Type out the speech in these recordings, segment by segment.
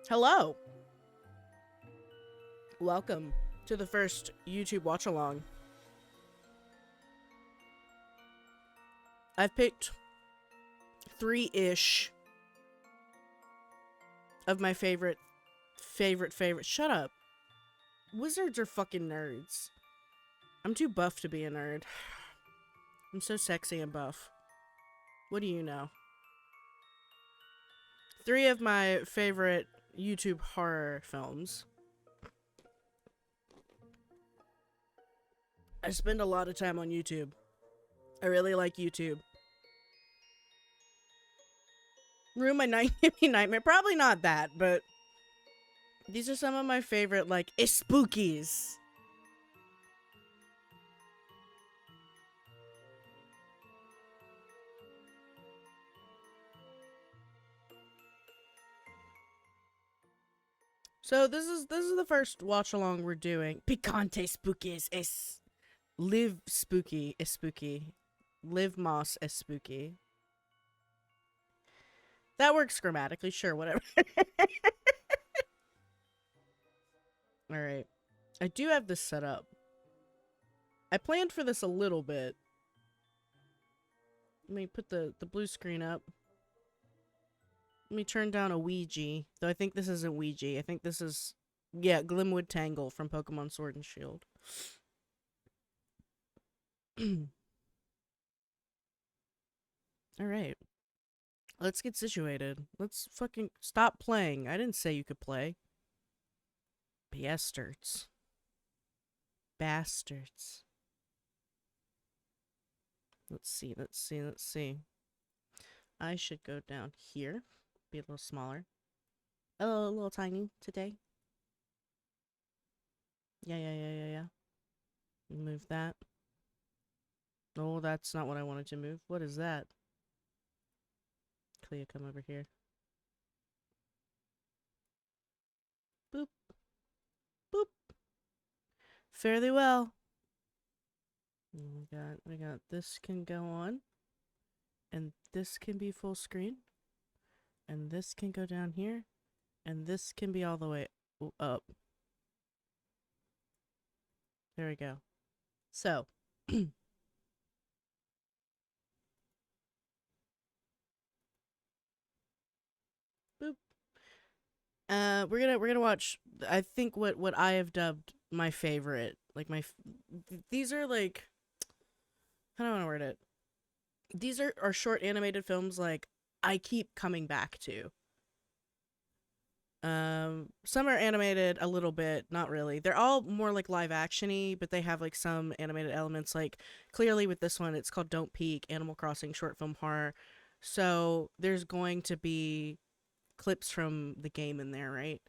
Hello. Welcome to the first YouTube watch-along. I've picked 3-ish of my favorite. Shut up. Wizards are fucking nerds. I'm too buff to be a nerd. I'm so sexy and buff. What do you know? 3 of my favorite YouTube horror films. I spend a lot of time on YouTube. I really like YouTube. Ruin my nightmare. Probably not that, but these are some of my favorite, like, spookies. So this is the first watch along we're doing. Picante spookies es live spooky is spooky. Live moss is spooky. That works grammatically, sure, whatever. Alright. I do have this set up. I planned for this a little bit. Let me put the blue screen up. Let me turn down a Ouija. Though I think this isn't Ouija. I think this is, yeah, Glimwood Tangle from Pokemon Sword and Shield. Alright. Let's get situated. Let's fucking stop playing. I didn't say you could play. Bastards. Bastards. Let's see. I should go down here. Be a little smaller. Oh, a little tiny today. Yeah. Move that. Oh, that's not what I wanted to move. What is that? Clea, come over here. Boop. Boop. Fairly well. We got this can go on. And this can be full screen. And this can go down here. And this can be all the way up. There we go. So. Boop. We're gonna watch, I think, what I have dubbed my favorite. Like these are like, how do I want to word it? These are short animated films like I keep coming back to. Some are animated a little bit, not really. They're all more like live action-y, but they have like some animated elements. Like clearly with this one, it's called Don't Peek, Animal Crossing short film horror. So there's going to be clips from the game in there, right?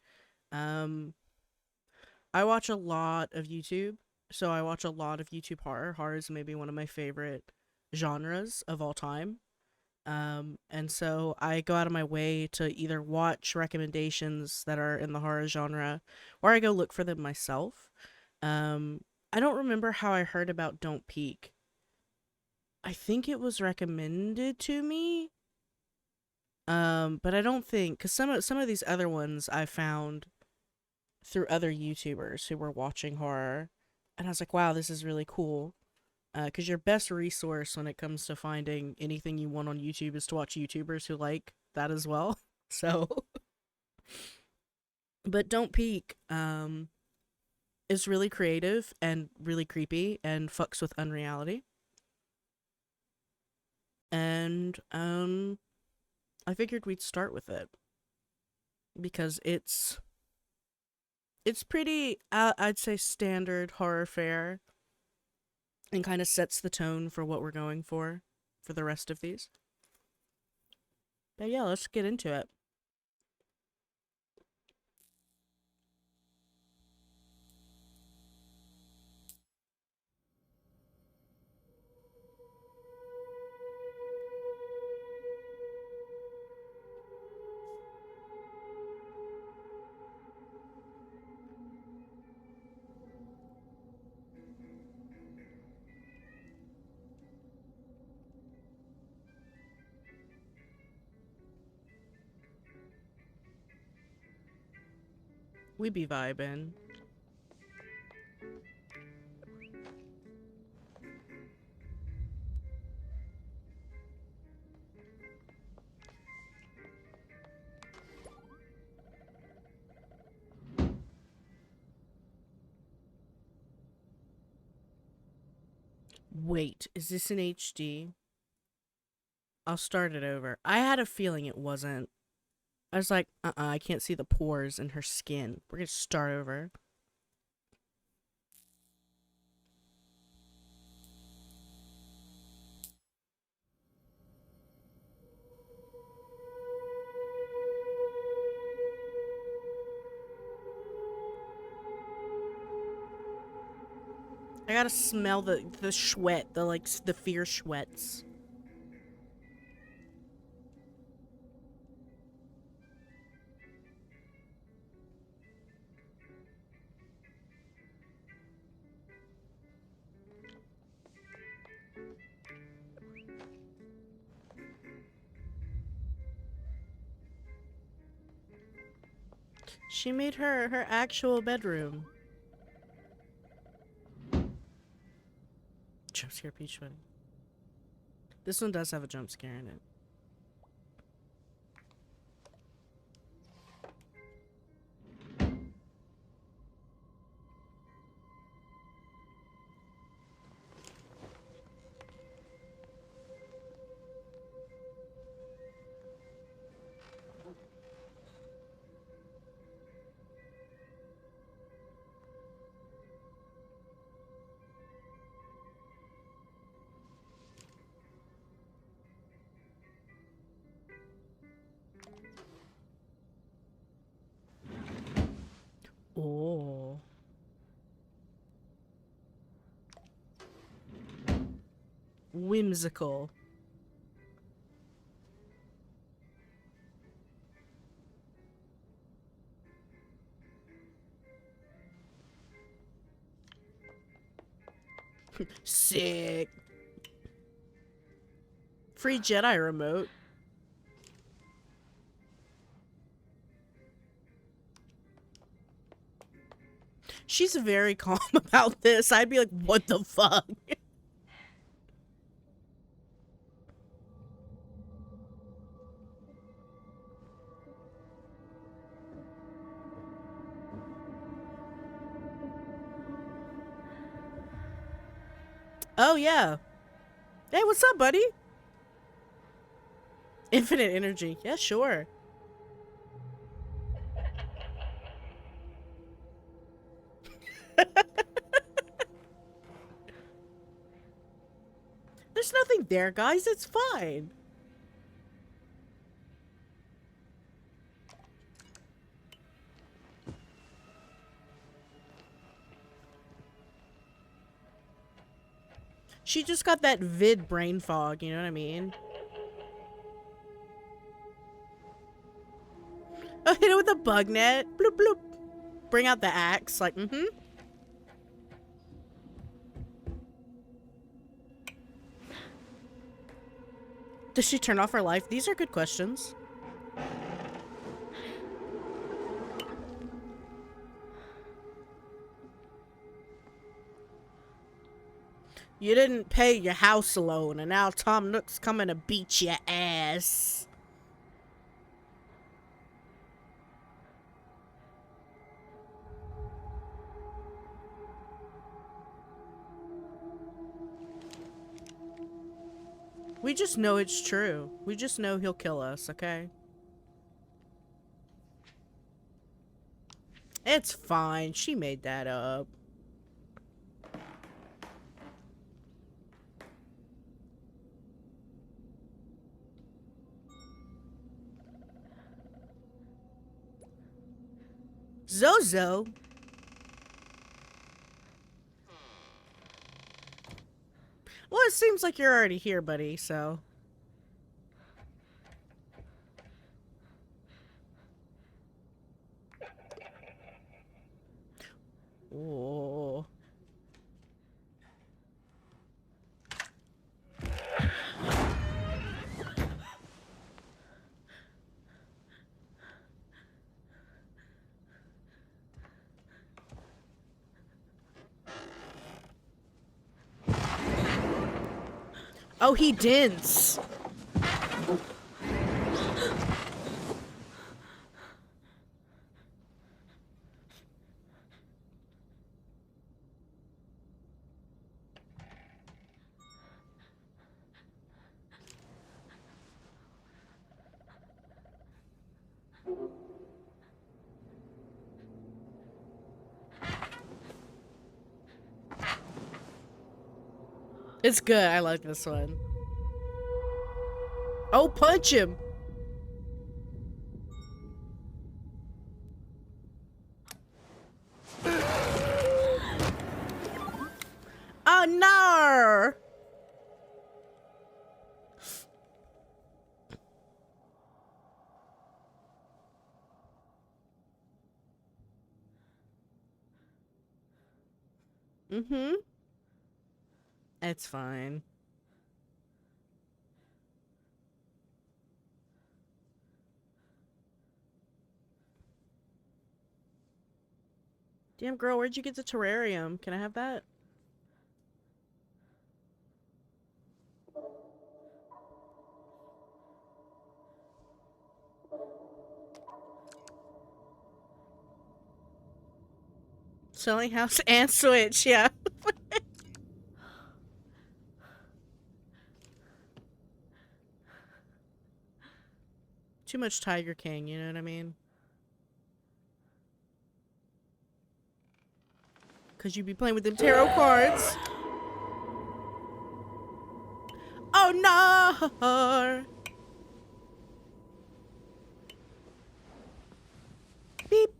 I watch a lot of YouTube, so I watch a lot of YouTube horror. Horror is maybe one of my favorite genres of all time. And so I go out of my way to either watch recommendations that are in the horror genre, or I go look for them myself. I don't remember how I heard about Don't Peek. I think it was recommended to me. But I don't think, because some of these other ones I found through other YouTubers who were watching horror, and I was like, wow, this is really cool. Because your best resource when it comes to finding anything you want on YouTube is to watch YouTubers who like that as well. So, but Don't Peek is really creative and really creepy and fucks with unreality. And I figured we'd start with it because it's pretty, I'd say, standard horror fare, and kind of sets the tone for what we're going for the rest of these. But yeah, let's get into it. We be vibing. Wait, is this in HD? I'll start it over. I had a feeling it wasn't. I was like, I can't see the pores in her skin. We're gonna start over. I gotta smell the sweat, the fear sweats. She made her actual bedroom. Jump scare peach wedding. This one does have a jump scare in it. Oh. Whimsical. Sick. Free Jedi remote. She's very calm about this. I'd be like, what the fuck? Oh, yeah. Hey, what's up, buddy? Infinite energy. Yeah, sure. There's nothing there, guys. It's fine. She just got that vid brain fog, you know what I mean? Oh, hit it with a bug net. Bloop, bloop. Bring out the axe. Like, mm-hmm. Does she turn off her life? These are good questions. You didn't pay your house loan, and now Tom Nook's coming to beat your ass. We just know it's true. We just know he'll kill us, okay? It's fine. She made that up. Zozo. Well, it seems like you're already here, buddy, so. Oh. Oh, he didn't. It's good. I like this one. Oh, punch him. Oh, no. Mm-hmm. It's fine. Damn, girl, where'd you get the terrarium? Can I have that? Selling house and Switch, yeah. Too much Tiger King, you know what I mean? Because you be playing with them tarot cards. Oh, no. Beep.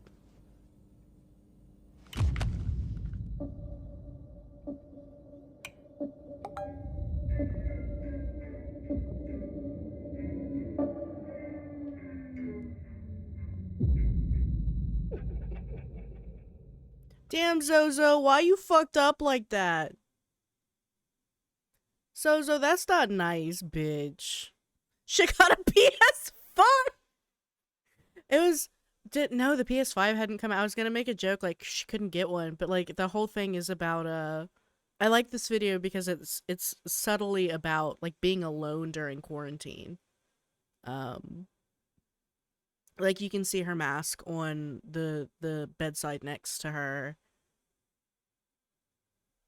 Damn, Zozo, why you fucked up like that? Zozo, that's not nice, bitch. She got a PS5. It was no, the PS5 hadn't come out. I was gonna make a joke like she couldn't get one, but like the whole thing is about I like this video because it's subtly about like being alone during quarantine. Um like you can see her mask on the bedside next to her,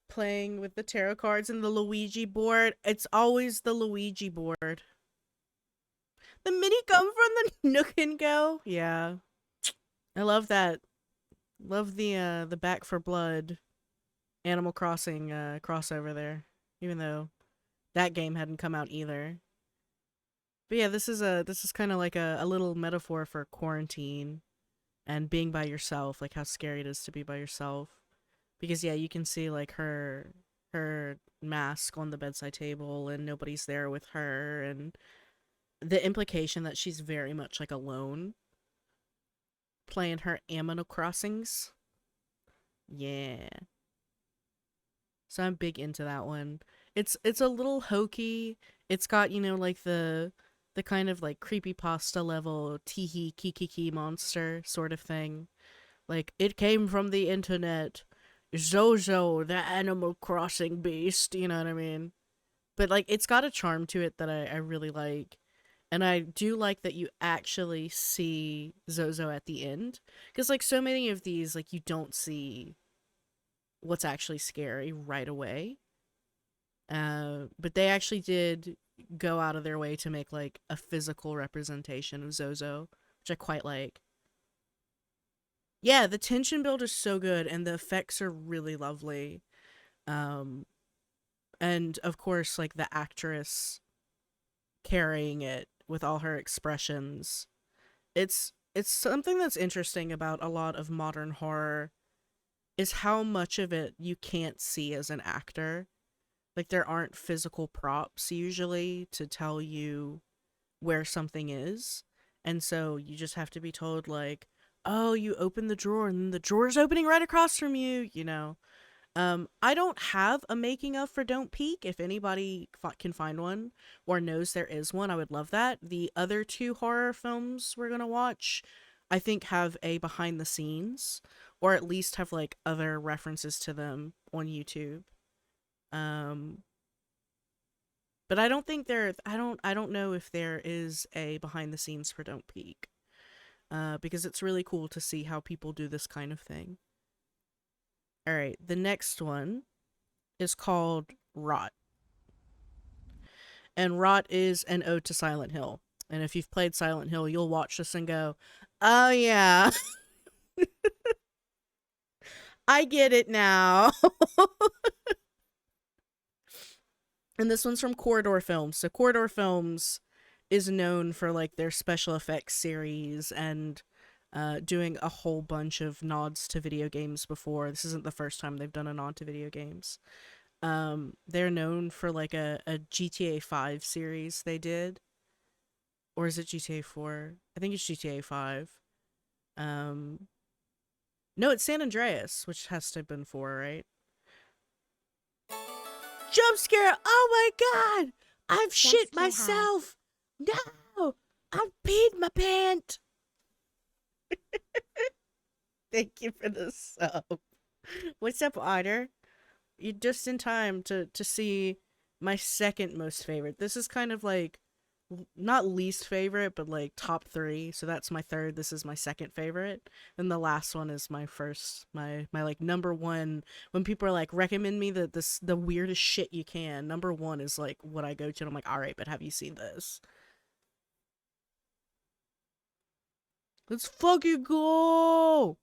playing with the tarot cards and the Luigi board. It's always the Luigi board. The mini come from the Nook and Go. Yeah. I love that. Love the Back for Blood Animal Crossing crossover there. Even though that game hadn't come out either. But yeah, this is kind of like a little metaphor for quarantine and being by yourself, like how scary it is to be by yourself. Because yeah, you can see like her mask on the bedside table and nobody's there with her, and the implication that she's very much like alone playing her Animal Crossings. Yeah. So I'm big into that one. It's a little hokey. It's got, you know, like the kind of like creepypasta level teehee kiki monster sort of thing. Like it came from the internet. Zozo, the Animal Crossing beast, you know what I mean? But like it's got a charm to it that I really like. And I do like that you actually see Zozo at the end. Because like so many of these, like you don't see what's actually scary right away. But they actually did go out of their way to make like a physical representation of Zozo, which I quite like. Yeah, the tension build is so good and the effects are really lovely. Um, and of course, like the actress carrying it with all her expressions. It's something that's interesting about a lot of modern horror is how much of it you can't see as an actor. Like there aren't physical props usually to tell you where something is. And so you just have to be told like, "Oh, you open the drawer and the drawer's opening right across from you," you know. I don't have a making of for Don't Peek. If anybody can find one or knows there is one, I would love that. The other two horror films we're going to watch, I think, have a behind the scenes or at least have like other references to them on YouTube. Um, But I don't think there. I don't know if there is a behind the scenes for Don't Peek. Because it's really cool to see how people do this kind of thing. All right, the next one is called Rot. And Rot is an ode to Silent Hill. And if you've played Silent Hill, you'll watch this and go, oh yeah, I get it now. And this one's from Corridor Films. So Corridor Films is known for like their special effects series and doing a whole bunch of nods to video games before. This isn't the first time they've done a nod to video games. They're known for like a GTA 5 series they did. Or is it GTA 4? I think it's GTA 5. No, it's San Andreas, which has to have been 4, right? Jump scare! Oh my god! I've shit myself! No! I've peed my pant! Thank you for the sub. What's up, Otter? You're just in time to see my second most favorite. This is kind of like, not least favorite, but like top 3. So that's my third. This is my second favorite. And the last one is my first, my like number 1. When people are like, recommend me the weirdest shit you can, number 1 is like what I go to. And I'm like, all right, but have you seen this? Let's fucking go!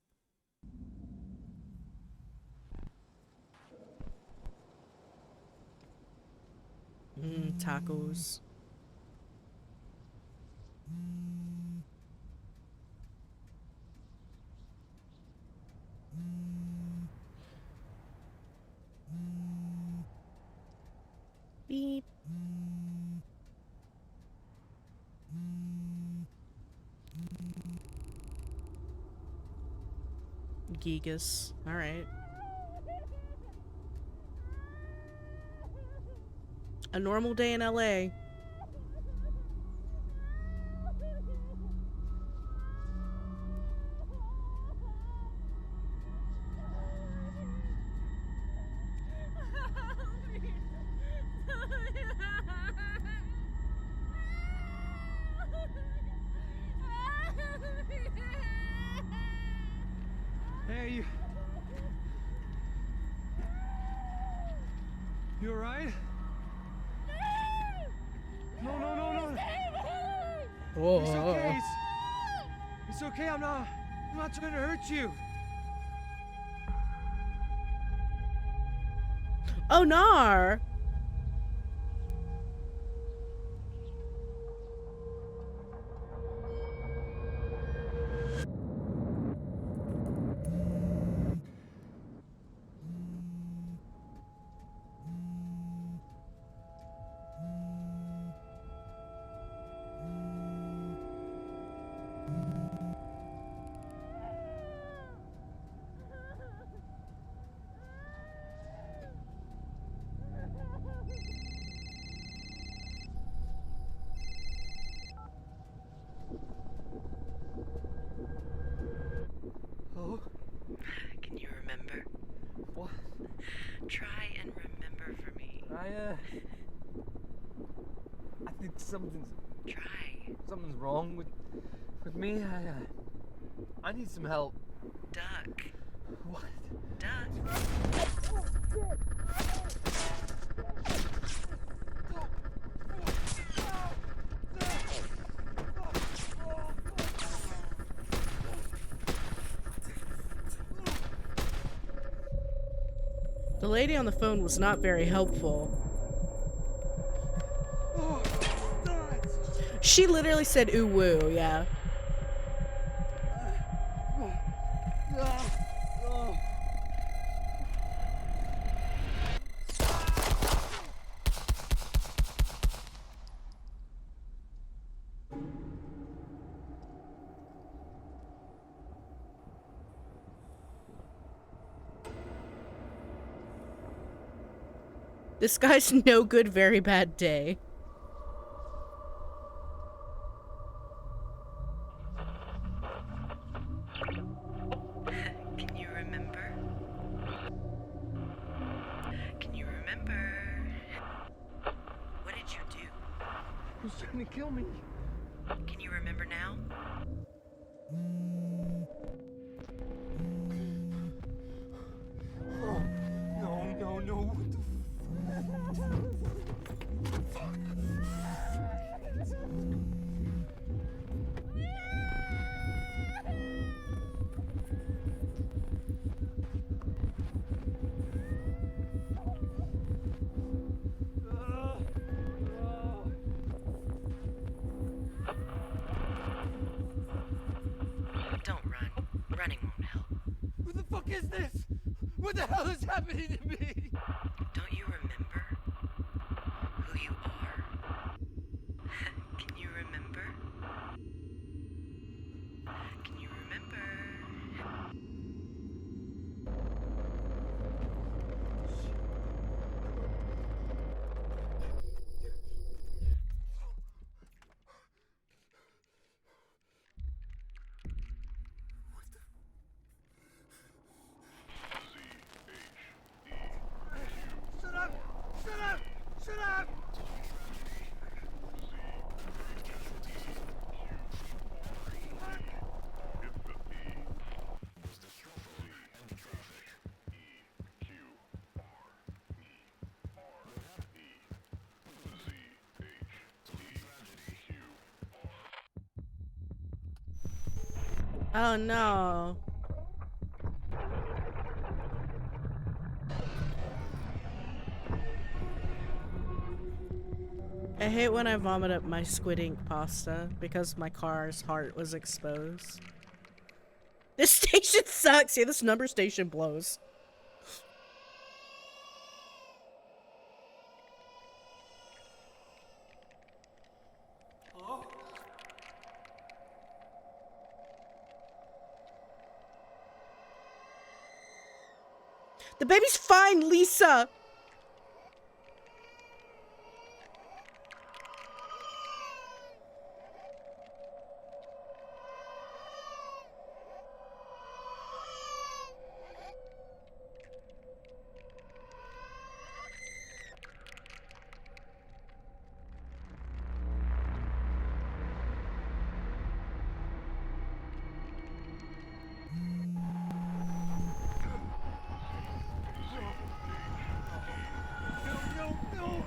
Tacos. Beep. Gigas. Alright. A normal day in LA. Hey, you alright? No. Whoa. It's okay. It's okay. I'm not trying to hurt you. Oh, Nar! Oh? Can you remember? What? Try and remember for me. I think something's wrong with me. I need some help. Duck. What? Duck. Oh, shit! The lady on the phone was not very helpful. She literally said ooh woo, yeah. This guy's no good, very bad day. Can you remember? Can you remember? What did you He's trying to kill me. Can you remember now? Oh, no. What the fuck? Don't run. Running won't help. What the fuck is this? What the hell is happening to me? Don't you remember who you are? Can you remember? Can you remember? Shut up! Oh no. I hate when I vomit up my squid ink pasta because my car's heart was exposed. This station sucks. Yeah, this number station blows. The baby's fine, Lisa! No!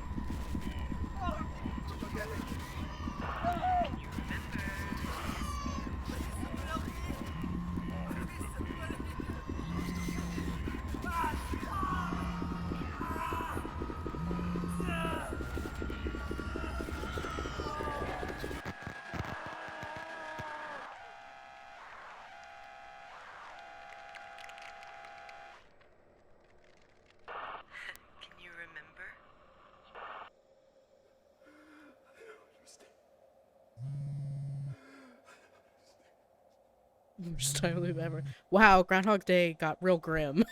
Can you remember? Worst time loop ever. Wow, Groundhog Day got real grim.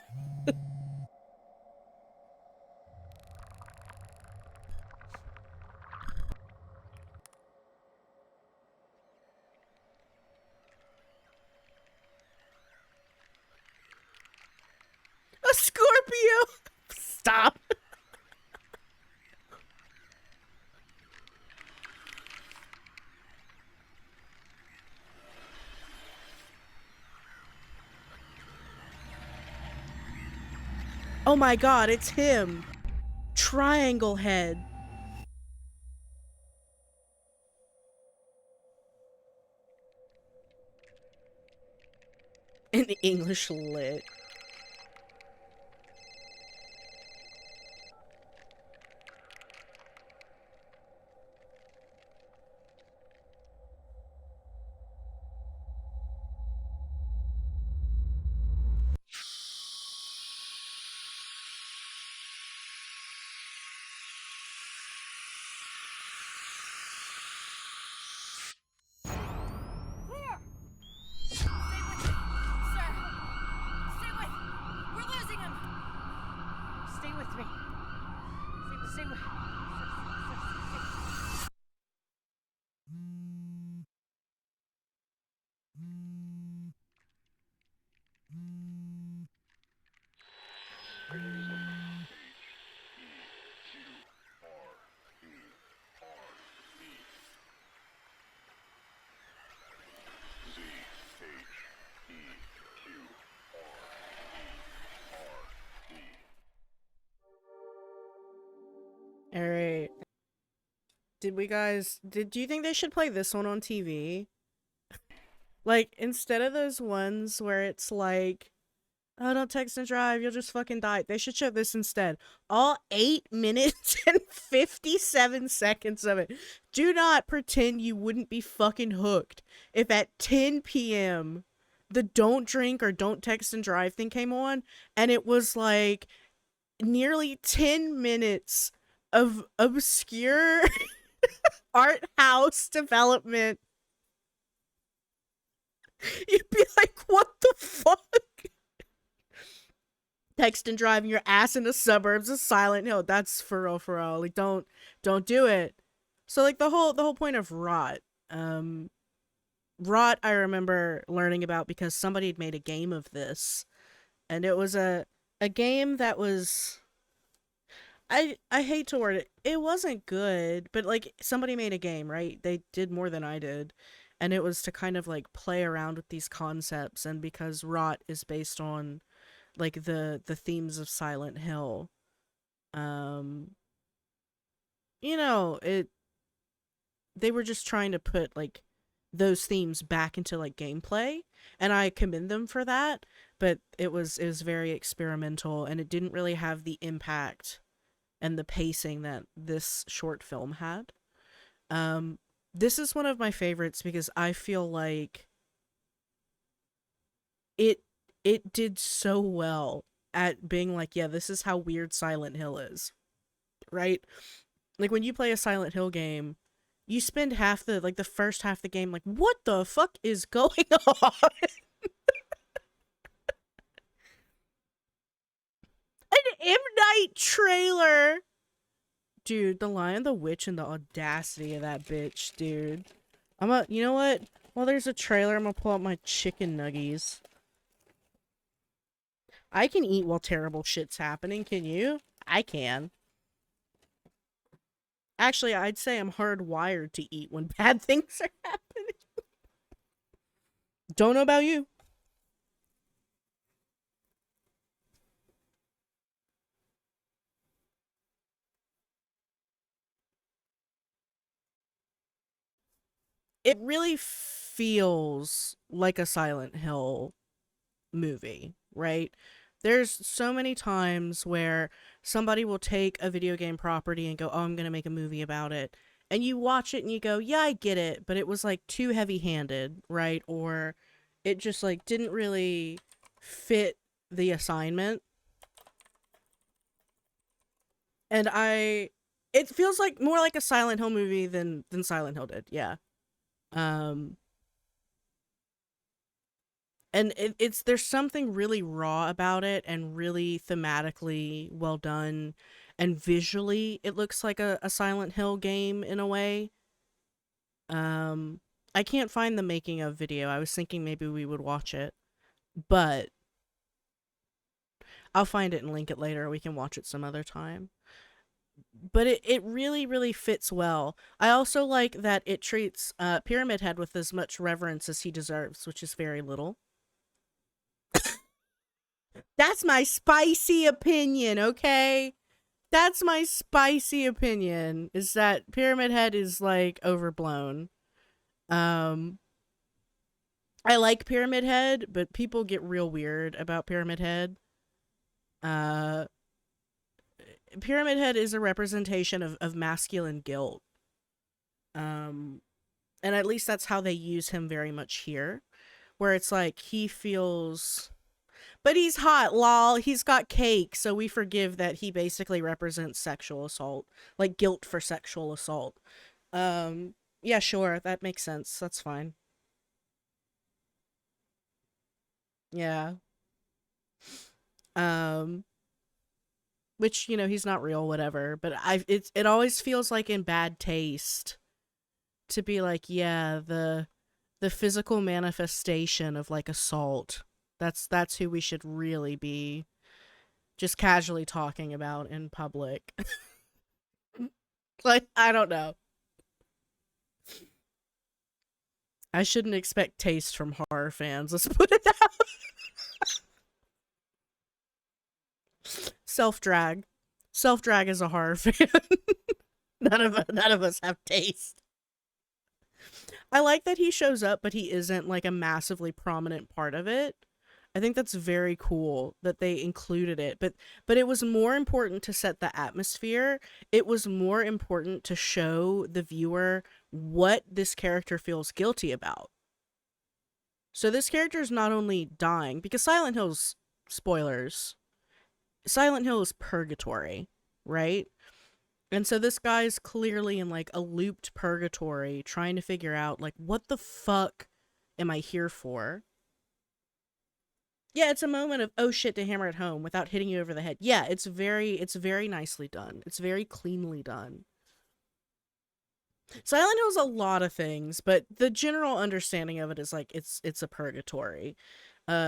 A Scorpio! Stop! Oh my god, it's him! Triangle head. In English lit. do you think they should play this one on TV? Like, instead of those ones where it's like, oh, don't text and drive, you'll just fucking die. They should show this instead. All 8 minutes and 57 seconds of it. Do not pretend you wouldn't be fucking hooked if at 10 p.m. the don't drink or don't text and drive thing came on, and it was like nearly 10 minutes of obscure art house development. You'd be like, what the fuck? Text and driving your ass in the suburbs of Silent Hill. That's for real, for real. Like, don't do it. So like the whole point of Rot. Rot I remember learning about because somebody had made a game of this. And it was a game that was, I hate to word it, it wasn't good, but like somebody made a game, right? They did more than I did. And it was to kind of like play around with these concepts, and because Rot is based on like the themes of Silent Hill, you know, they were just trying to put like those themes back into like gameplay, and I commend them for that, but it was very experimental, and it didn't really have the impact and the pacing that this short film had. This is one of my favorites because I feel like it did so well at being like, yeah, this is how weird Silent Hill is, right? Like when you play a Silent Hill game, you spend the first half of the game like, what the fuck is going on? An M. Night trailer. Dude, The Lion, the Witch, and the audacity of that bitch, dude. You know what? While there's a trailer, I'm gonna pull out my chicken nuggies. I can eat while terrible shit's happening, can you? I can. Actually, I'd say I'm hardwired to eat when bad things are happening. Don't know about you. It really feels like a Silent Hill movie, right? There's so many times where somebody will take a video game property and go, oh, I'm going to make a movie about it. And you watch it and you go, yeah, I get it, but it was like too heavy-handed, right? Or it just like didn't really fit the assignment. And it feels like more like a Silent Hill movie than Silent Hill did, yeah. And there's something really raw about it, and really thematically well done, and visually it looks like a Silent Hill game in a way. I can't find the making of video. I was thinking maybe we would watch it, but I'll find it and link it later. We can watch it some other time. But it really, really fits well. I also like that it treats Pyramid Head with as much reverence as he deserves, which is very little. That's my spicy opinion, okay? That's my spicy opinion, is that Pyramid Head is, like, overblown. I like Pyramid Head, but people get real weird about Pyramid Head. Pyramid Head is a representation of masculine guilt. And at least that's how they use him very much here. Where it's like, he feels... But he's hot, lol. He's got cake, so we forgive that he basically represents sexual assault. Like, guilt for sexual assault. Yeah, sure, that makes sense. That's fine. Yeah. Which, you know, he's not real, whatever. But it always feels like in bad taste to be like, yeah, the physical manifestation of, like, assault. That's who we should really be just casually talking about in public. Like, I don't know. I shouldn't expect taste from horror fans. Let's put it that way. Self-drag. Self-drag is a horror fan. None of us have taste. I like that he shows up, but he isn't like a massively prominent part of it. I think that's very cool that they included it, but it was more important to set the atmosphere. It was more important to show the viewer what this character feels guilty about. So this character is not only dying, because Silent Hill's, spoilers, Silent Hill is purgatory, right? And so this guy's clearly in like a looped purgatory trying to figure out like what the fuck am I here for? Yeah, it's a moment of oh shit to hammer it home without hitting you over the head. Yeah, it's very nicely done. It's very cleanly done. Silent Hill's a lot of things, but the general understanding of it is like it's a purgatory.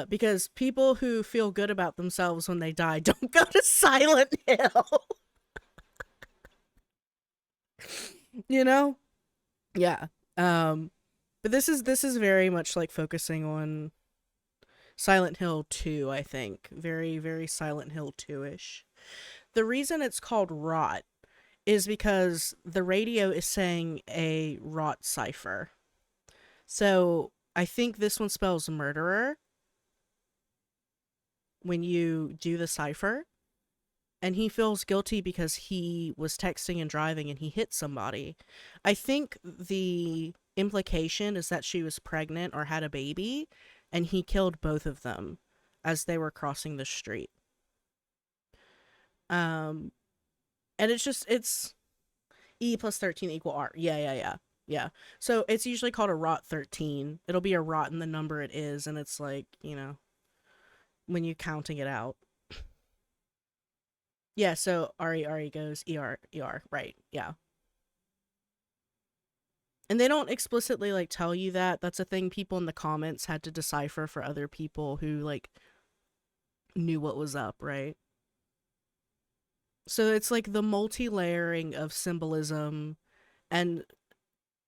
Because people who feel good about themselves when they die don't go to Silent Hill. You know? Yeah. But this is very much like focusing on Silent Hill 2, I think. Very, very Silent Hill 2-ish. The reason it's called Rot is because the radio is saying a rot cipher. So I think this one spells murderer when you do the cipher. And he feels guilty because he was texting and driving and he hit somebody. I think the implication is that she was pregnant or had a baby, and he killed both of them as they were crossing the street. And it's E plus 13 equal R. Yeah. So it's usually called a rot 13. It'll be a rot in the number it is, and it's like, you know, when you're counting it out. Yeah, so RE goes ER, right, yeah. And they don't explicitly, like, tell you that. That's a thing people in the comments had to decipher for other people who, like, knew what was up, right? So it's, like, the multi-layering of symbolism and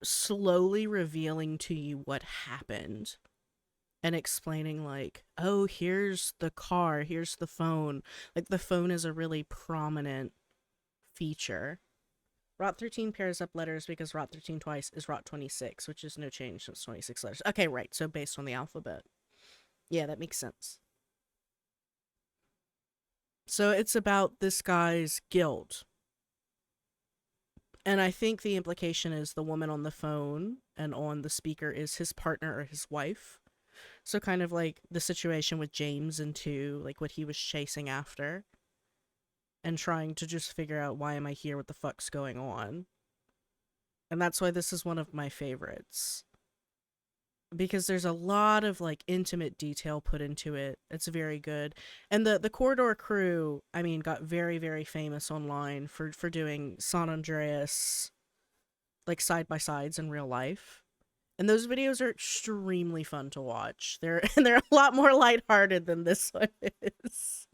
slowly revealing to you what happened. And explaining, like, oh, here's the car, here's the phone. Like, the phone is a really prominent feature. Rot 13 pairs up letters because Rot 13 twice is Rot 26, which is no change, so it's 26 letters. Okay, right, so based on the alphabet. Yeah, that makes sense. So it's about this guy's guilt. And I think the implication is the woman on the phone and on the speaker is his partner or his wife. So kind of like the situation with James in 2, like what he was chasing after. And trying to just figure out why am I here, what the fuck's going on. And that's why this is one of my favorites. Because there's a lot of like intimate detail put into it. It's very good. And the Corridor crew, I mean, got very, very famous online for doing San Andreas like side-by-sides in real life. And those videos are extremely fun to watch. They're a lot more lighthearted than this one is.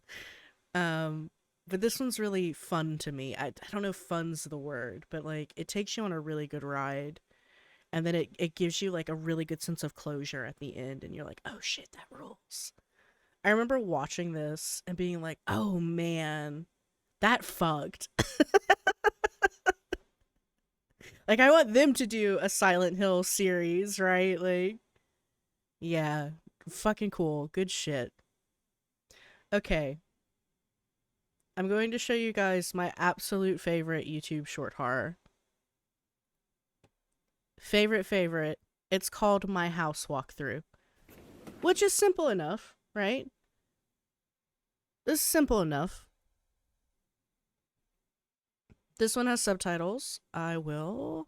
But this one's really fun to me. I don't know if fun's the word, but like it takes you on a really good ride. And then it gives you like a really good sense of closure at the end, and you're like, oh shit, that rules. I remember watching this and being like, oh man, that fucked. Like, I want them to do a Silent Hill series, right? Like, yeah, fucking cool. Good shit. Okay. I'm going to show you guys my absolute favorite YouTube short horror. Favorite. It's called My House Walkthrough. Which is simple enough, right? This is simple enough. This one has subtitles. I will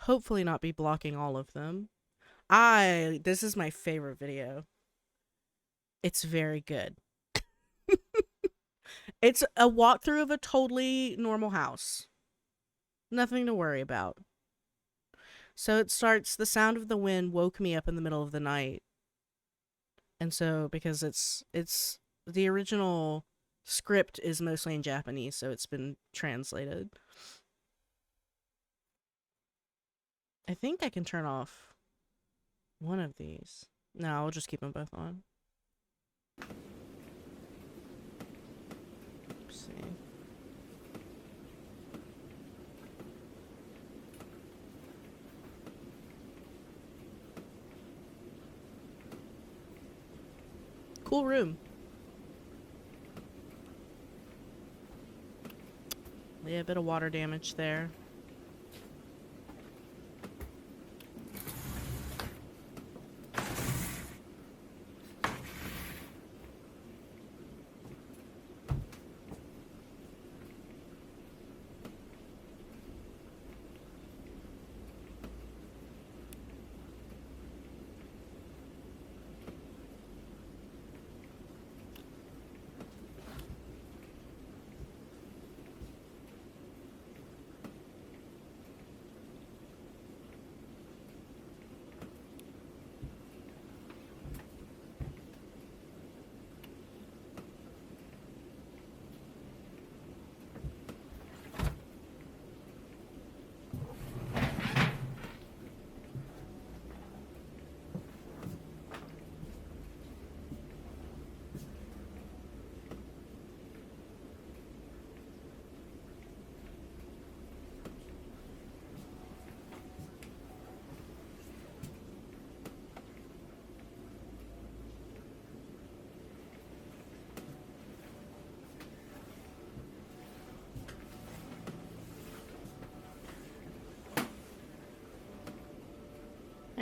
hopefully not be blocking all of them. This is my favorite video. It's very good. It's a walkthrough of a totally normal house. Nothing to worry about. So it starts, the sound of the wind woke me up in the middle of the night. And so, because it's the original script is mostly in Japanese, so it's been translated. I think I can turn off one of these. No, I'll just keep them both on. Let's see. cool room. Yeah, a bit of water damage there.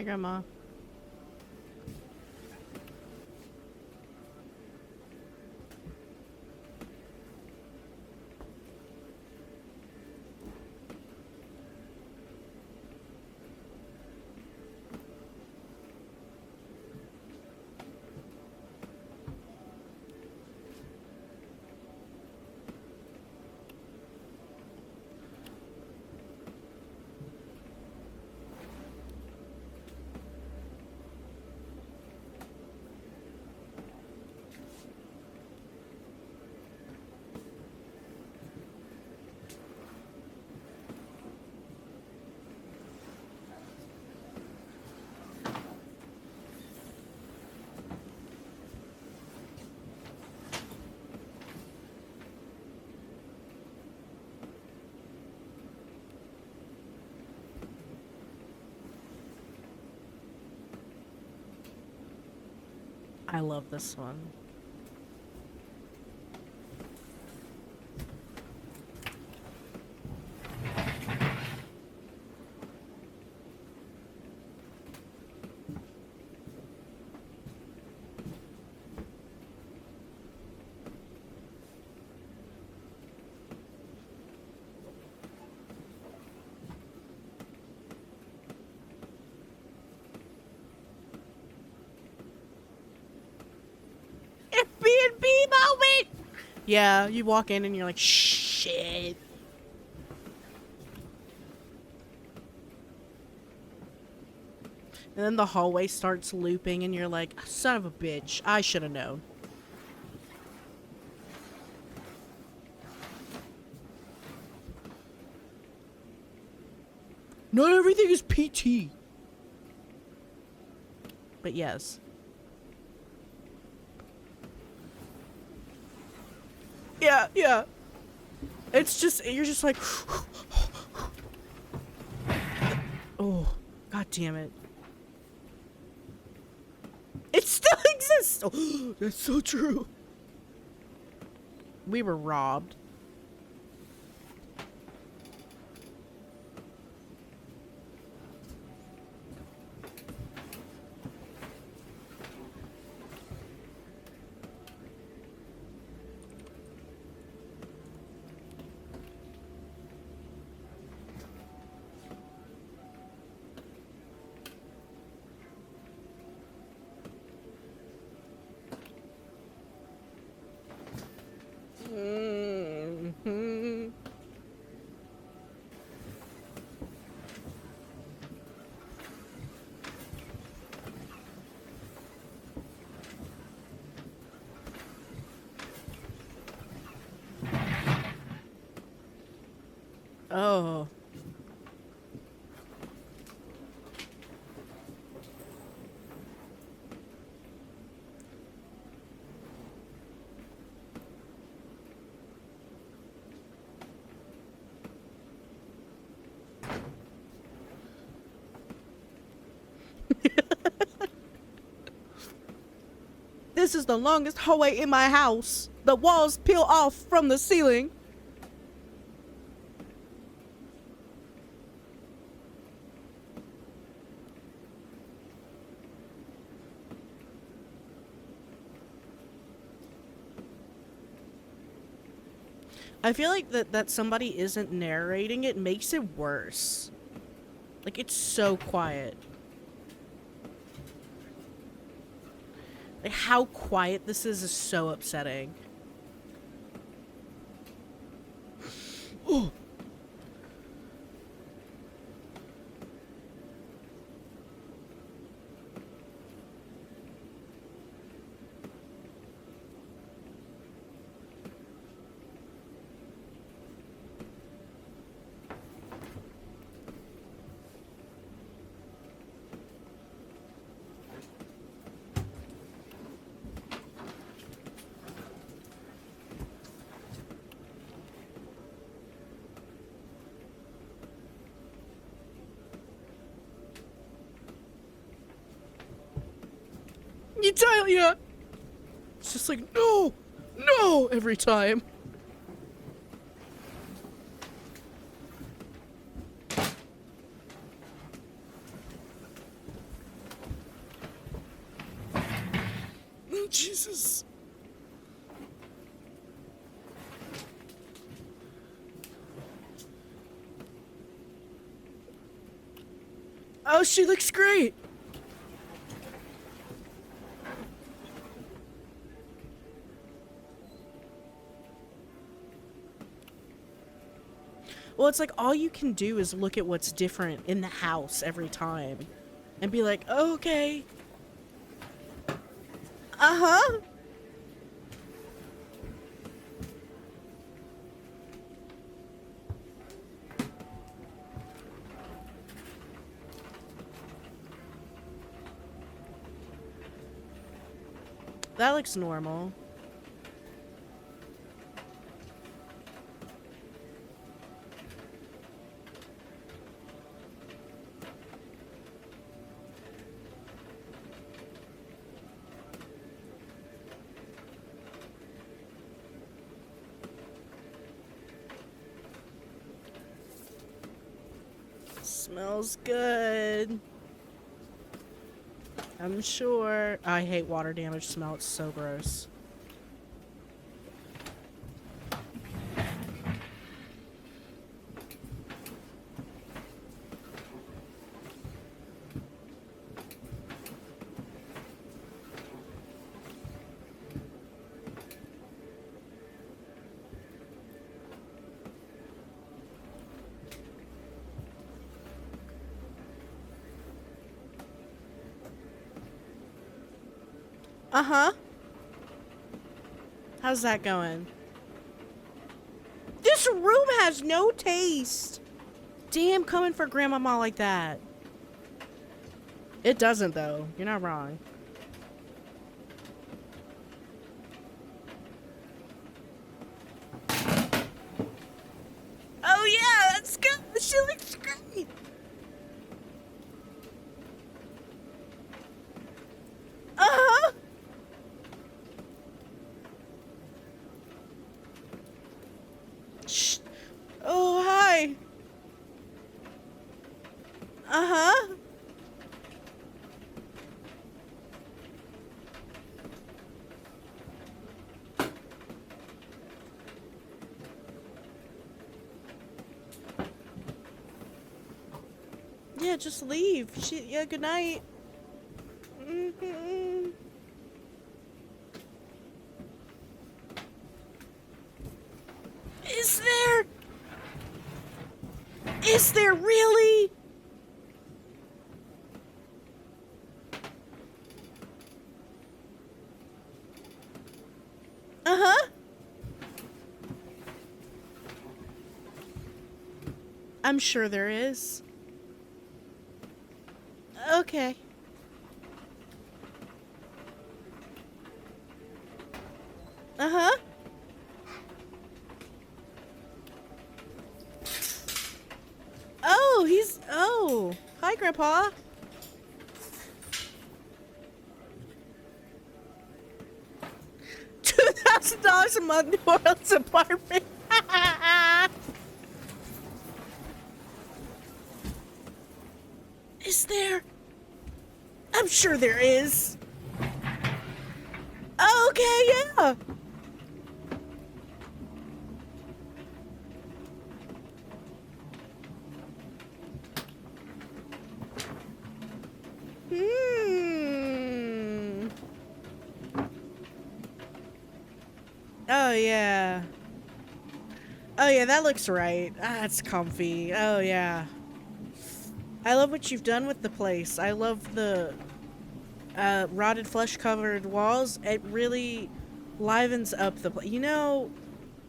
Hi, Grandma. I love this one. Airbnb moment! Yeah, you walk in and you're like, shit. And then the hallway starts looping and you're like, son of a bitch, I should have known. Not everything is PT. But yes. Yeah, yeah. It's just, you're just like, oh, god damn it. It still exists! Oh, that's so true. We were robbed. Mm-hmm. Oh. This is the longest hallway in my house. The walls peel off from the ceiling. I feel like that somebody isn't narrating it makes it worse. Like, it's so quiet. Like, how quiet this is so upsetting. Oh. Italia! It's just like, no! No! Every time. Oh, Jesus. Oh, she looks great! Well, it's like all you can do is look at what's different in the house every time and be like, oh, okay. Uh-huh. That looks normal. Smells good. I'm sure. I hate water damage smell. It's so gross. Uh-huh. How's that going? This room has no taste. Damn, coming for Grandmama like that. It doesn't, though. You're not wrong. Oh, yeah, that's good. She looks great. Uh-huh. Shh. Oh, hi. Uh-huh. Yeah, just leave. Yeah, good night. Mm-hmm. Is there? Is there really? Uh-huh. I'm sure there is. Okay. Uh-huh. Oh, oh. Hi, Grandpa. $1,000 a month New Orleans apartment. Is there? I'm sure there is. Okay, yeah. Hmm. Oh, yeah. Oh, yeah, that looks right. Ah, it's comfy. Oh, yeah. I love what you've done with the place. I love the rotted flesh-covered walls. It really livens up the place. You know,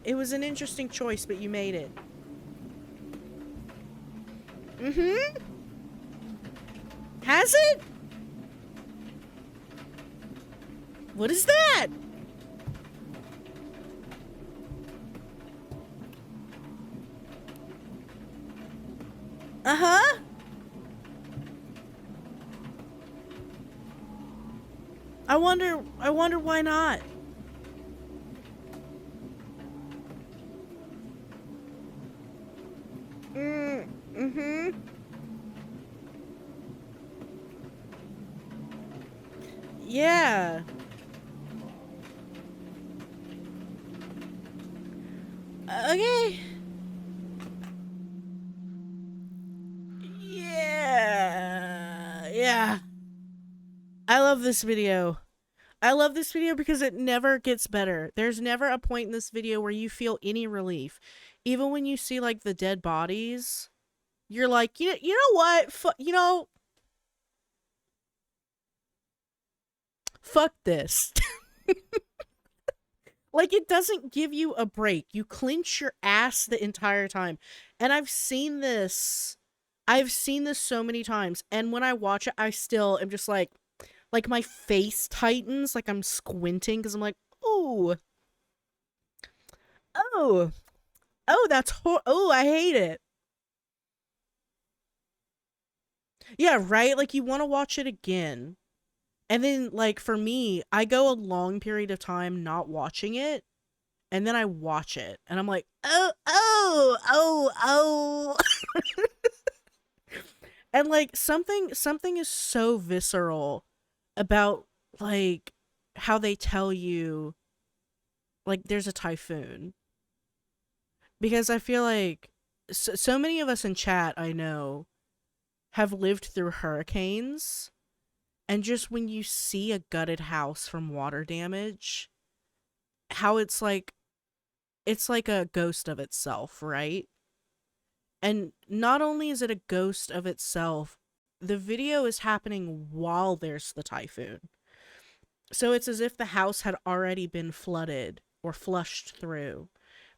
it was an interesting choice, but you made it. Mm-hmm. Has it? What is that? Uh-huh. I wonder why not. Mm-hmm. Yeah. Okay. Yeah. Yeah. I love this video. I love this video because it never gets better. There's never a point in this video where you feel any relief. Even when you see like the dead bodies, you're like, you know what? Fuck this. Like, it doesn't give you a break. You clench your ass the entire time. And I've seen this so many times. And when I watch it, I still am just like my face tightens, like I'm squinting because I'm like, ooh, oh, oh, oh, I hate it. Yeah, right? Like, you want to watch it again. And then, like, for me, I go a long period of time not watching it, and then I watch it, and I'm like, oh, oh, oh, oh. And, like, something is so visceral about, like, how they tell you, like, there's a typhoon. Because I feel like so many of us in chat, I know, have lived through hurricanes. And just when you see a gutted house from water damage, how it's like a ghost of itself, right? And not only is it a ghost of itself, the video is happening while there's the typhoon. So it's as if the house had already been flooded or flushed through,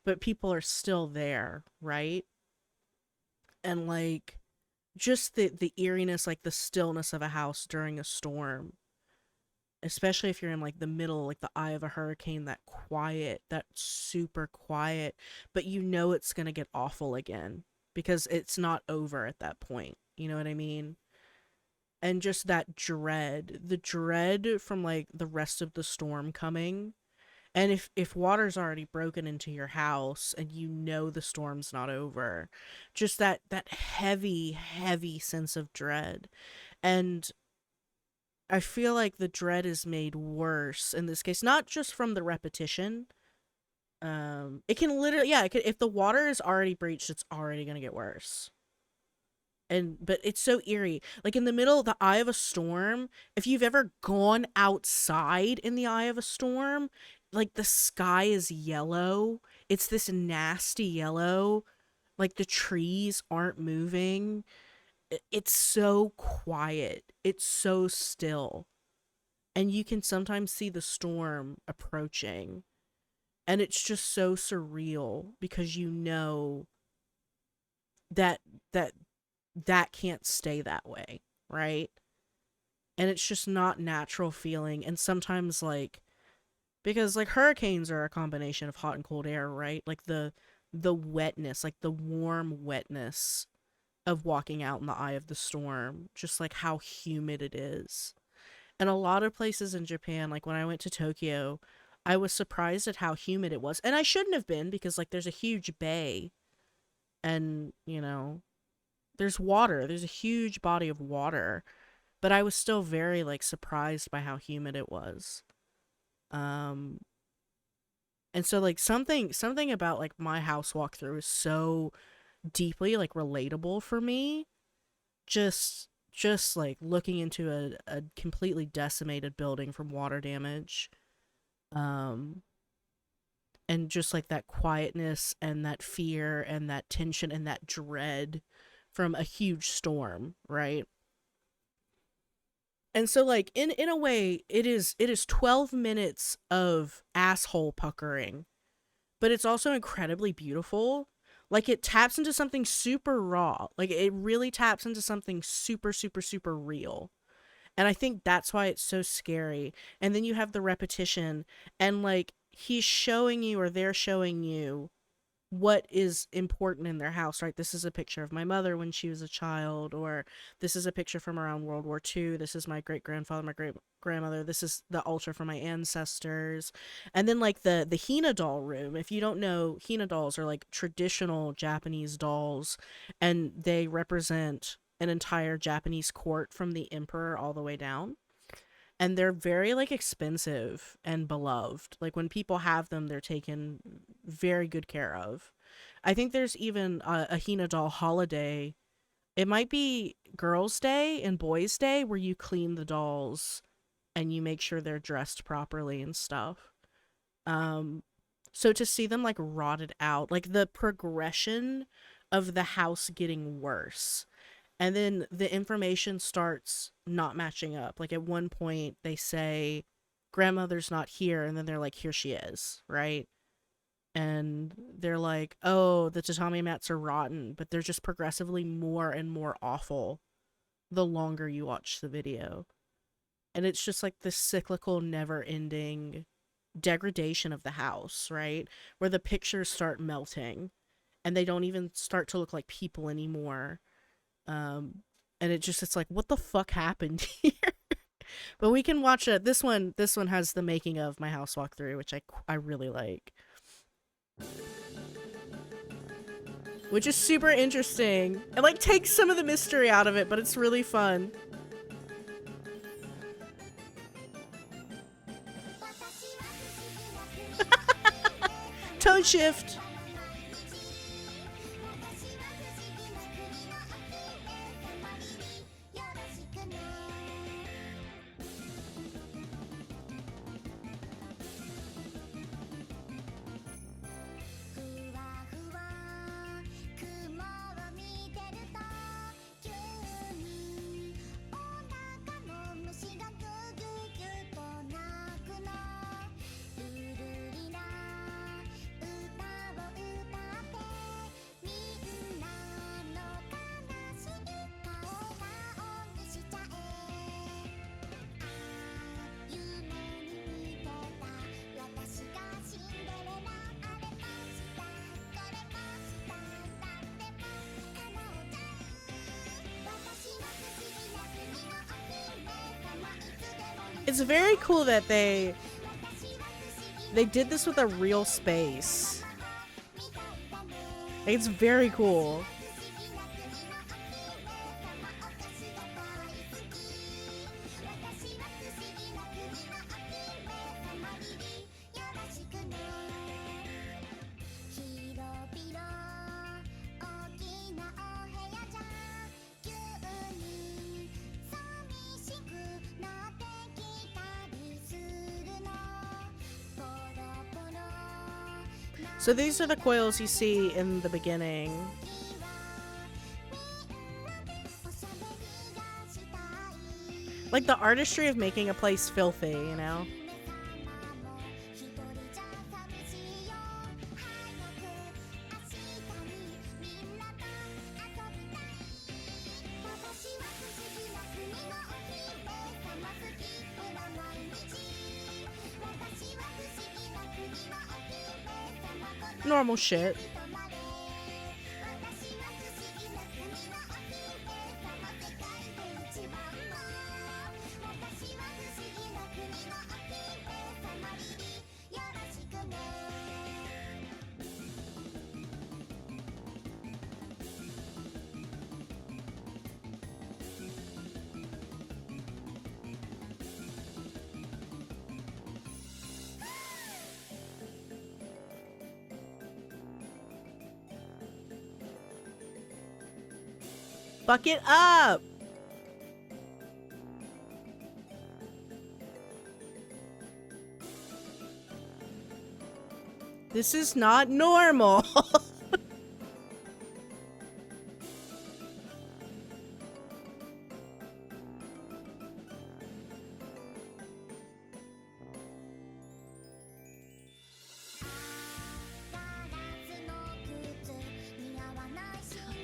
but people are still there, right? And like just the eeriness, like the stillness of a house during a storm, especially if you're in like the middle, like the eye of a hurricane, that quiet, that super quiet, but you know it's going to get awful again because it's not over at that point. You know what I mean? And just that dread, the dread from like the rest of the storm coming. And if water's already broken into your house and you know the storm's not over, just that heavy sense of dread. And I feel like the dread is made worse in this case, not just from the repetition. It can literally, yeah, if the water is already breached, it's already gonna get worse. But it's so eerie. Like in the middle of the eye of a storm, if you've ever gone outside in the eye of a storm, like the sky is yellow. It's this nasty yellow. Like the trees aren't moving. It's so quiet. It's so still. And you can sometimes see the storm approaching. And it's just so surreal because you know that that that can't stay that way, right? And it's just not natural feeling. And sometimes like because like hurricanes are a combination of hot and cold air, right? Like the wetness, like the warm wetness of walking out in the eye of the storm, just like how humid it is. And a lot of places in Japan, like when I went to Tokyo, I was surprised at how humid it was. And I shouldn't have been, because like there's a huge bay and, you know, there's water. There's a huge body of water, but I was still very like surprised by how humid it was. Um and so like something about like my house walkthrough is so deeply like relatable for me. Just like looking into a completely decimated building from water damage. Um and just like that quietness and that fear and that tension and that dread from a huge storm, right? And so like in a way it is 12 minutes of asshole puckering, but it's also incredibly beautiful. Like it taps into something super raw. Like it really taps into something super super super real. And I think that's why it's so scary. And then you have the repetition, and like he's showing you, or they're showing you, what is important in their house, right? This is a picture of my mother when she was a child, or this is a picture from around World War II. This is my great grandfather, my great grandmother. This is the altar for my ancestors. And then like the Hina doll room. If you don't know, Hina dolls are like traditional Japanese dolls, and they represent an entire Japanese court from the emperor all the way down. And they're very like expensive and beloved. Like when people have them, they're taken very good care of. I think there's even a Hina doll holiday. It might be Girls' Day and Boys' Day, where you clean the dolls and you make sure they're dressed properly and stuff. Um, so to see them like rotted out, like the progression of the house getting worse, and then the information starts not matching up. Like at one point they say grandmother's not here, and then they're like, here she is, right? And they're like, oh, the tatami mats are rotten, but they're just progressively more and more awful the longer you watch the video. And it's just like this cyclical, never ending degradation of the house, right? Where the pictures start melting and they don't even start to look like people anymore. Um, and it's like, what the fuck happened here? But we can watch it. This one has the making of my house walkthrough, which I really like. Which is super interesting. It like takes some of the mystery out of it, but it's really fun. Tone shift. It's very cool that they did this with a real space. It's very cool. So these are the coils you see in the beginning. Like the artistry of making a place filthy, you know? Normal shit. Fuck it up! This is not normal.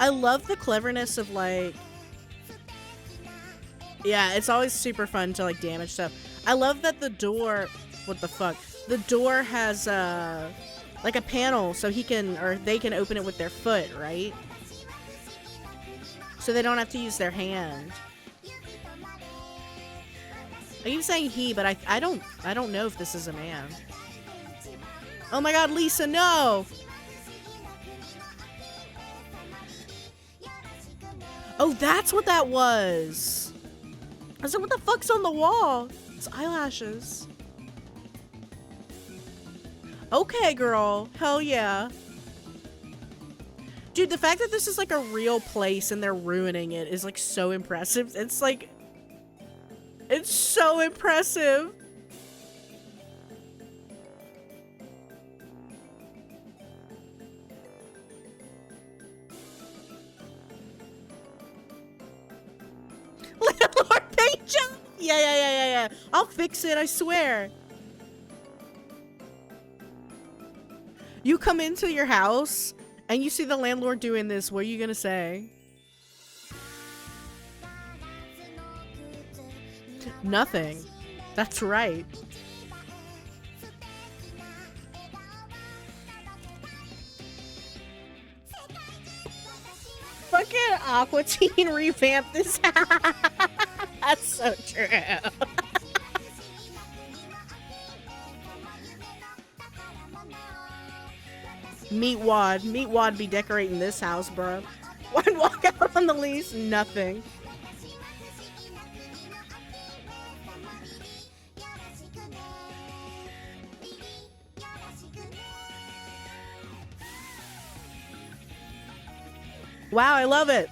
I love the cleverness of like, yeah, it's always super fun to like damage stuff. I love that the door, what the fuck? The door has like a panel so he can, or they can open it with their foot, right? So they don't have to use their hand. I keep saying he, but I don't know if this is a man. Oh my god, Lisa, no! Oh, that's what that was! I said, what the fuck's on the wall? It's eyelashes. Okay, girl. Hell yeah. Dude, the fact that this is like a real place and they're ruining it is like so impressive. It's like... It's so impressive. Landlord paint job? Yeah. I'll fix it, I swear. You come into your house and you see the landlord doing this, what are you gonna say? Nothing. That's right. Fucking Aqua Teen revamped this. That's so true. Meat Wad. Meat Wad be decorating this house, bro. One walk out on the lease, nothing. Wow, I love it.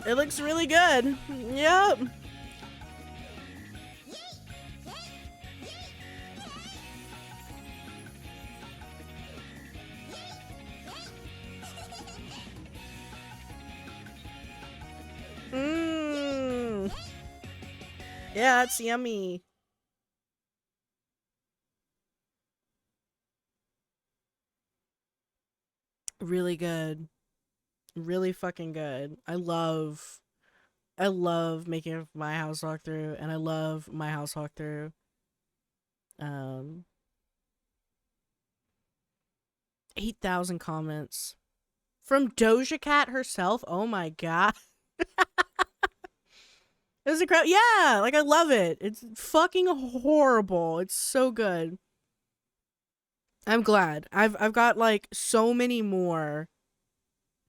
It looks really good. Yep. Mmm. Yeah, it's yummy. Really good. Really fucking good. I love making my house walkthrough, and I love my house walkthrough. 8,000 comments from Doja Cat herself. Oh my god. It was incredible. Yeah, like I love it. It's fucking horrible. It's so good. I'm glad. I've got like so many more.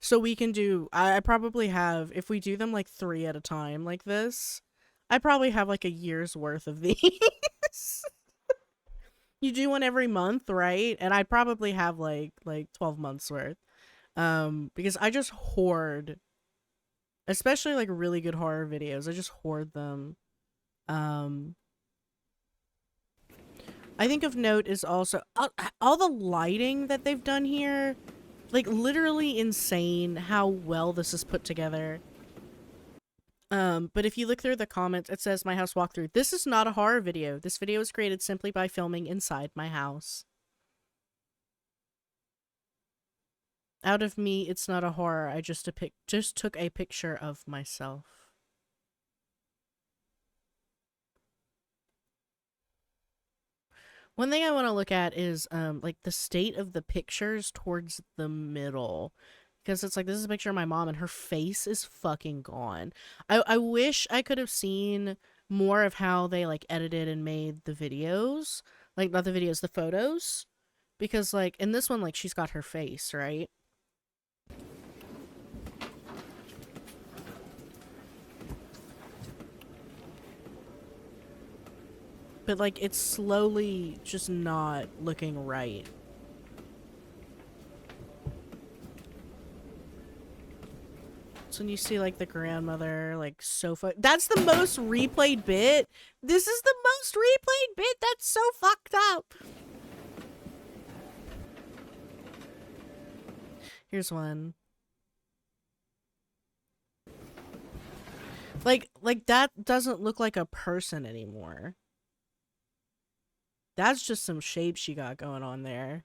So we can do, I probably have, if we do them like 3 at a time like this, I probably have like a year's worth of these. You do one every month, right? And I probably have like 12 months worth. Because I just hoard, especially like really good horror videos. I just hoard them. I think of note is also all the lighting that they've done here. Like, literally insane how well this is put together. But if you look through the comments, it says my house walkthrough. This is not a horror video. This video was created simply by filming inside my house. Out of me, it's not a horror. I just took a picture of myself. One thing I want to look at is like the state of the pictures towards the middle, because it's like this is a picture of my mom and her face is fucking gone. I wish I could have seen more of how they like edited and made the videos, like not the videos, the photos, because like in this one like she's got her face, right? But like it's slowly just not looking right. It's when you see like the grandmother like sofa. That's the most replayed bit. This is the most replayed bit. That's so fucked up. Here's one. Like that doesn't look like a person anymore. That's just some shape she got going on there.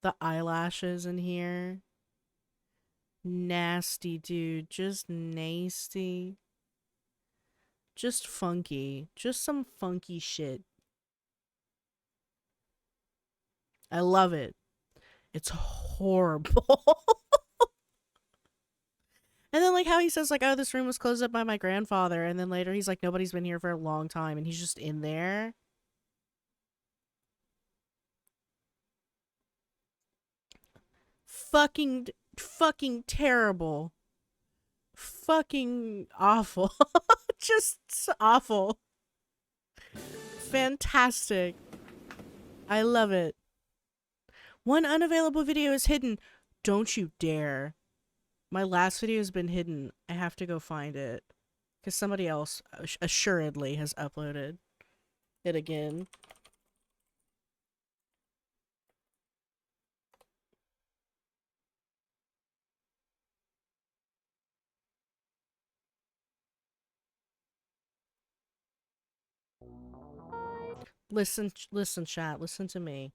The eyelashes in here. Nasty, dude. Just nasty. Just funky. Just some funky shit. I love it. It's horrible. And then like how he says like, oh, this room was closed up by my grandfather, and then later he's like, nobody's been here for a long time, and he's just in there. Fucking terrible. Fucking awful. Just awful. Fantastic. I love it. One unavailable video is hidden. Don't you dare. My last video has been hidden. I have to go find it. Because somebody else assuredly has uploaded it again. Listen, chat. Listen to me.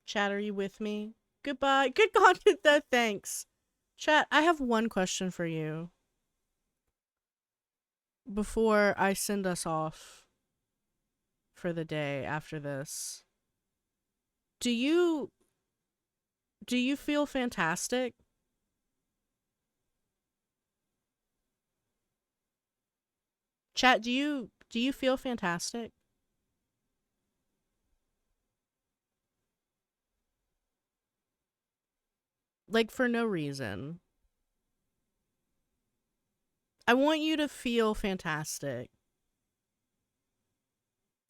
Chat, are you with me? Goodbye. Good content though, thanks. Chat, I have one question for you. Before I send us off for the day after this. Do you feel fantastic? Chat, do you feel fantastic? Like for no reason. I want you to feel fantastic.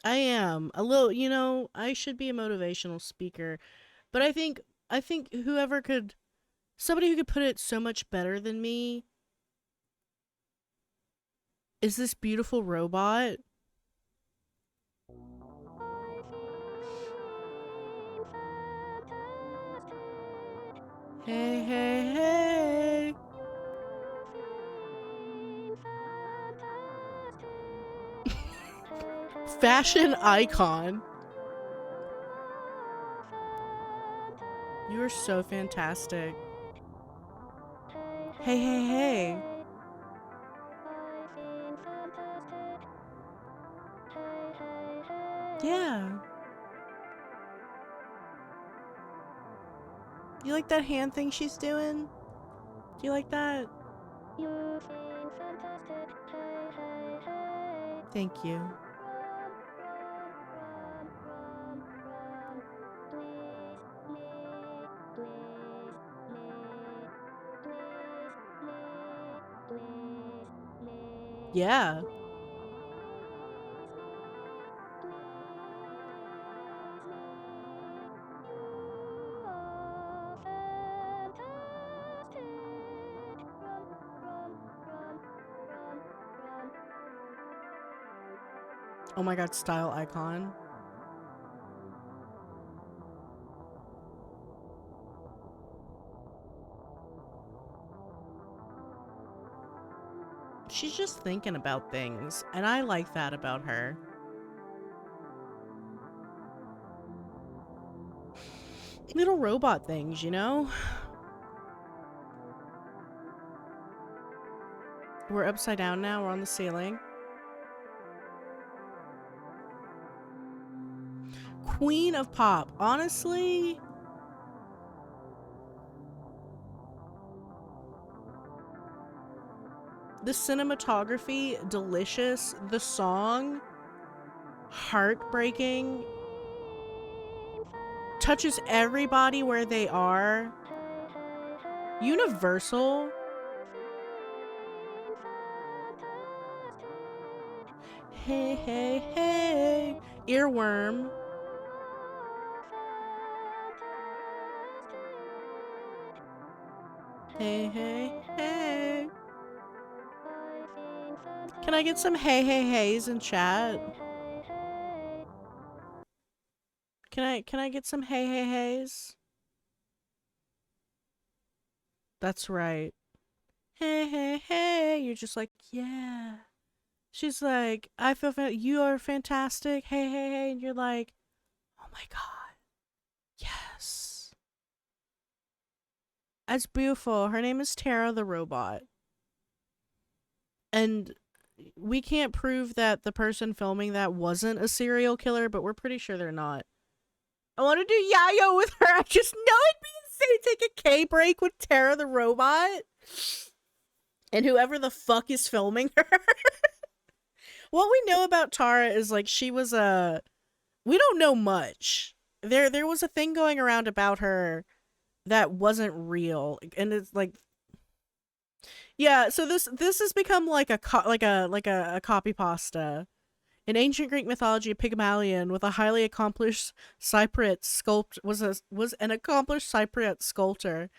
I am a little, you know, I should be a motivational speaker, but I think whoever could, somebody who could put it so much better than me is this beautiful robot. Hey, hey, hey. Fashion icon. You are so fantastic. Hey, hey, hey. Yeah. You like that hand thing she's doing? Do you like that? Thank you. Yeah. Oh my god, style icon. She's just thinking about things, and I like that about her. Little robot things, you know? We're upside down now, we're on the ceiling. Queen of pop. Honestly, the cinematography, delicious. The song, heartbreaking. Touches everybody where they are. Universal. Hey, hey, hey. Earworm. Hey, hey, hey. Can I get some hey, hey, heys in chat? Can I get some hey, hey, heys? That's right. Hey, hey, hey. You're just like, yeah. She's like, I feel you are fantastic. Hey, hey, hey. And you're like, oh my god. Yes. That's beautiful. Her name is Tara the robot. And we can't prove that the person filming that wasn't a serial killer, but we're pretty sure they're not. I want to do Yayo with her. I just know it'd be insane to take a K break with Tara the robot. And whoever the fuck is filming her. What we know about Tara is like she was a we don't know much. There was a thing going around about her that wasn't real, and it's like, yeah. So this has become like a copy pasta. In ancient Greek mythology, Pygmalion, with a highly accomplished Cypriot was an accomplished Cypriot sculptor.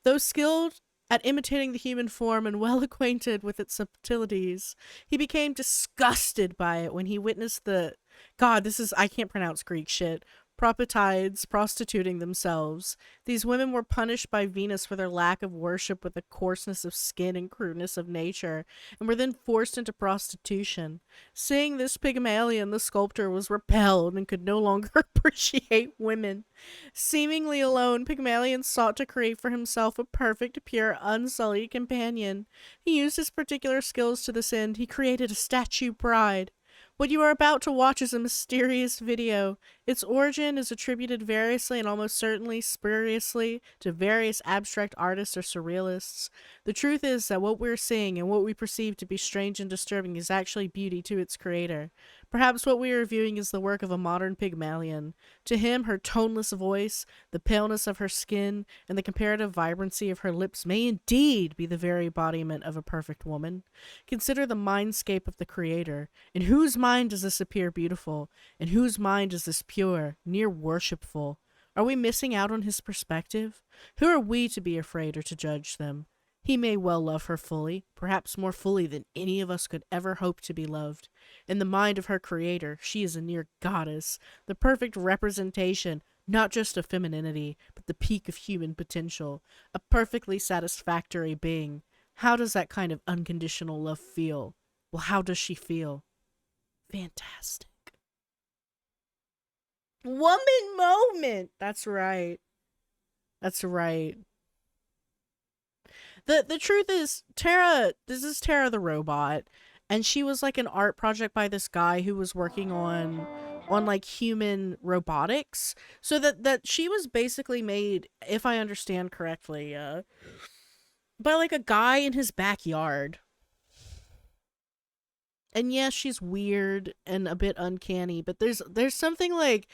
Though skilled at imitating the human form and well acquainted with its subtleties, he became disgusted by it when he witnessed the I can't pronounce Greek shit. Propetides prostituting themselves. These women were punished by Venus for their lack of worship with the coarseness of skin and crudeness of nature, and were then forced into prostitution. Seeing this, Pygmalion, the sculptor, was repelled and could no longer appreciate women. Seemingly alone, Pygmalion sought to create for himself a perfect, pure, unsullied companion. He used his particular skills to this end. He created a statue bride. What you are about to watch is a mysterious video. Its origin is attributed variously and almost certainly spuriously to various abstract artists or surrealists. The truth is that what we're seeing and what we perceive to be strange and disturbing is actually beauty to its creator. Perhaps what we are viewing is the work of a modern Pygmalion. To him, her toneless voice, the paleness of her skin, and the comparative vibrancy of her lips may indeed be the very embodiment of a perfect woman. Consider the mindscape of the creator. In whose mind does this appear beautiful? In whose mind is this pure, near worshipful? Are we missing out on his perspective? Who are we to be afraid or to judge them? He may well love her fully, perhaps more fully than any of us could ever hope to be loved. In the mind of her creator, she is a near goddess, the perfect representation, not just of femininity, but the peak of human potential, a perfectly satisfactory being. How does that kind of unconditional love feel? Well, how does she feel? Fantastic. Woman moment! That's right. That's right. The truth is, this is Tara the robot, and she was like an art project by this guy who was working on like human robotics. So that she was basically made, if I understand correctly, by like a guy in his backyard. And yes, she's weird and a bit uncanny, but there's something like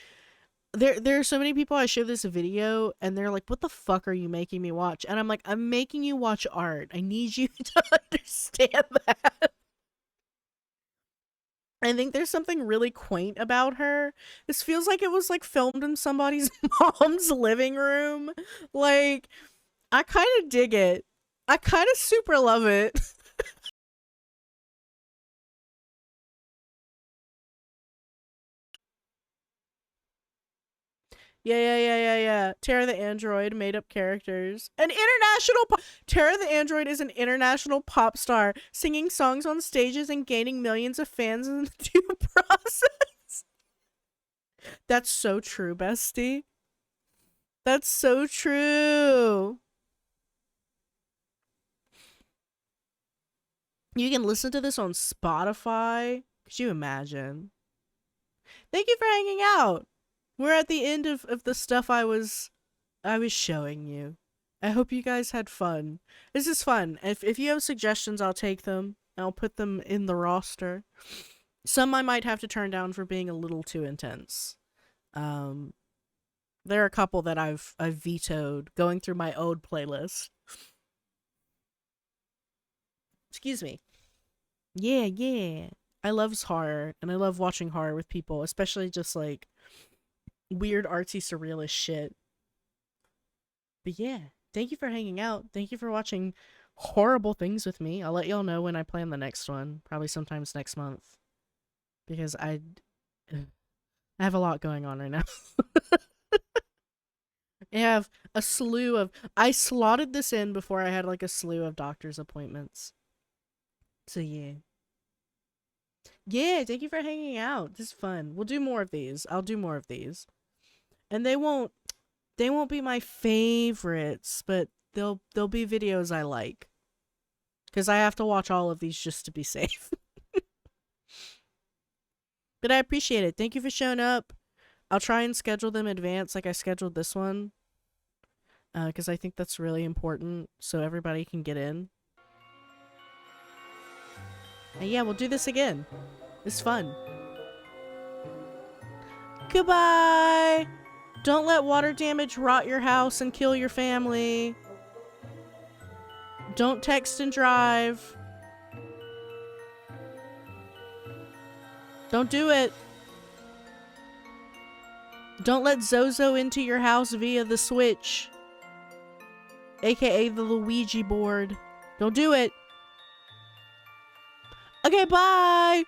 there are so many people I show this video and they're like, what the fuck are you making me watch? And I'm like, I'm making you watch art. I need you to understand that. I think there's something really quaint about her. This feels like it was like filmed in somebody's mom's living room. Like, I kind of dig it. I kind of super love it. Yeah. Tara the Android made up characters. Tara the Android is an international pop star, singing songs on stages and gaining millions of fans in the due process. That's so true, bestie. That's so true. You can listen to this on Spotify. Could you imagine? Thank you for hanging out. We're at the end of the stuff I was showing you. I hope you guys had fun. This is fun. If you have suggestions, I'll take them. I'll put them in the roster. Some I might have to turn down for being a little too intense. There are a couple that I've vetoed going through my old playlist. Excuse me. Yeah. I love horror, and I love watching horror with people, especially just like weird artsy surrealist shit. But yeah, thank you for hanging out. Thank you for watching horrible things with me. I'll let y'all know when I plan the next one. Probably sometimes next month. Because I have a lot going on right now. I have a slew of... I slotted this in before I had like a slew of doctor's appointments. So yeah. Yeah, thank you for hanging out. This is fun. We'll do more of these. I'll do more of these. And they won't be my favorites, but they'll be videos I like. Cuz I have to watch all of these just to be safe. But I appreciate it. Thank you for showing up. I'll try and schedule them in advance like I scheduled this one. Cuz I think that's really important so everybody can get in. And yeah, we'll do this again. It's fun. Goodbye! Don't let water damage rot your house and kill your family. Don't text and drive. Don't do it. Don't let Zozo into your house via the Switch. AKA the Luigi board. Don't do it. Okay, bye!